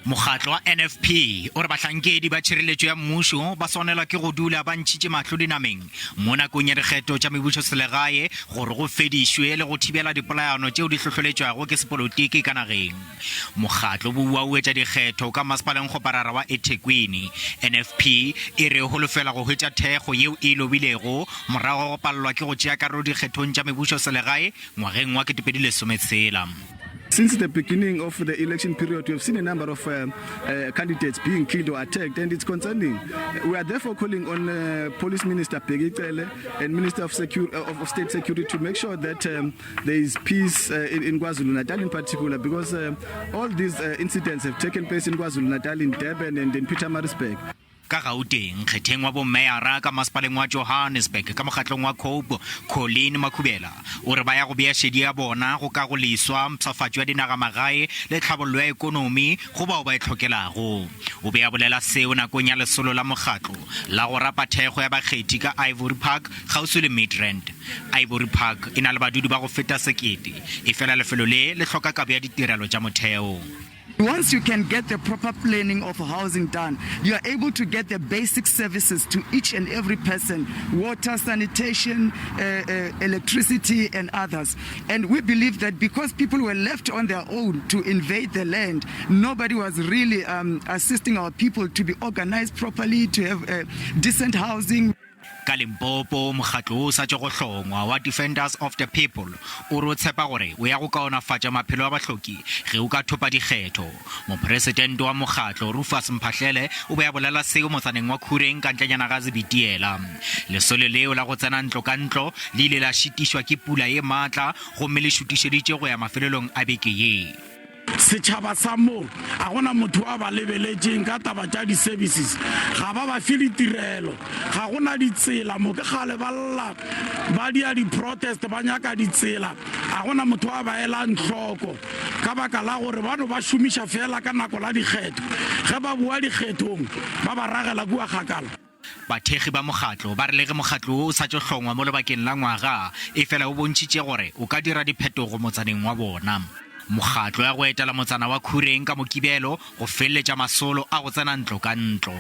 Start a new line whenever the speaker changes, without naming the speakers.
Mokgatlo wa NFP o re bahlankedi ba tshireletso ya mmuso ba sonela ke go dula ba ntšhitše mahlo dinameng mo nakong ya dikgetho tša mebušoselegae gore go fedišwe le go thibela dipolaano tšeo di hlohloletšwago ke sepolotiki ka nageng. Mokgatlo bo bua o etša dikgetho ka masepaleng kgoparara wa eThekwini. NFP e re holofela go hwetša thekgo yeo e lobilego morago go palelwa ke go tšea karolo dikgethong tša mebušoselegae ngwageng wa 2016.
Since the beginning of the election period, we have seen a number of candidates being killed or attacked, and it's concerning. We are therefore calling on Police Minister Bheki Cele and Minister of State Security to make sure that there is peace in KwaZulu-Natal in particular, because all these incidents have taken place in KwaZulu-Natal, in Durban and in Pietermaritzburg.
Ka Gauteng kgetheng wa bommeara ka masepaleng wa Johannesburg ka mokgatlong wa Cope Colleen Makhubela o re ba ya go bea šedi ya bona go ka go leswa mpshafatšo ya dinagamagae le tlhabollo ya ekonomi go bao ba e tlhokelago. O be a bolela seo nakong ya lesolo la mokgatlo la go rapa thekgo ya bakgethi ka Ivory Park gaufi le Midrand. Ivory Park e na le badudi ba go feta 1,000 e fela lefelo le tlhoka kabo ya ditirelo tša motheo.
Once you can get the proper planning of housing done, you are able to get the basic services to each and every person: water, sanitation, electricity, and others. And we believe that because people were left on their own to invade the land, nobody was really assisting our people to be organized properly, to have decent housing.
Ka Limpopo mokgatlo o sa tšo go hlongwa wa Defenders of the People o re o tshepa gore o ya go kaonafatša maphelo a bahloki ge o ka thopa dikgetho. Mopresidente wa mokgatlo Rufus Mphahlele o be a bolela seo motsaneng wa Khureng ka ntlenyana ga Zibitiela. Lesole leo la go tsena ntlo ka ntlo le ile la šitišwa ke pula ye maatla gomme le šutišeditše go ya mafelelong a beke ye.
Setšhaba sa mo a gona motho a ba lebeletšeng ka taba tša di-services ga ba ba fe ditirelo ga gona ditsela mo ke gale ba lla ba dia di-protest ba nyaka ditsela a gona motho a ba elang tlhoko ka baka la gore bano ba šomiša fela ka nako la dikgetho ge ba bua dikgethong ba ba ragela kua kgakala.
Bathegi ba mokgatlo ba re le ge mokgatlo o sa tšo hlongwa mo lebakeng la ngwaga e fela o bontšhitše gore o ka dira diphetogo motsaneng wa bona. Mokgatlo ya go etela motsana wa Khureng ka Mokibelo go felletša masolo a go tsena ntlo ka ntlo.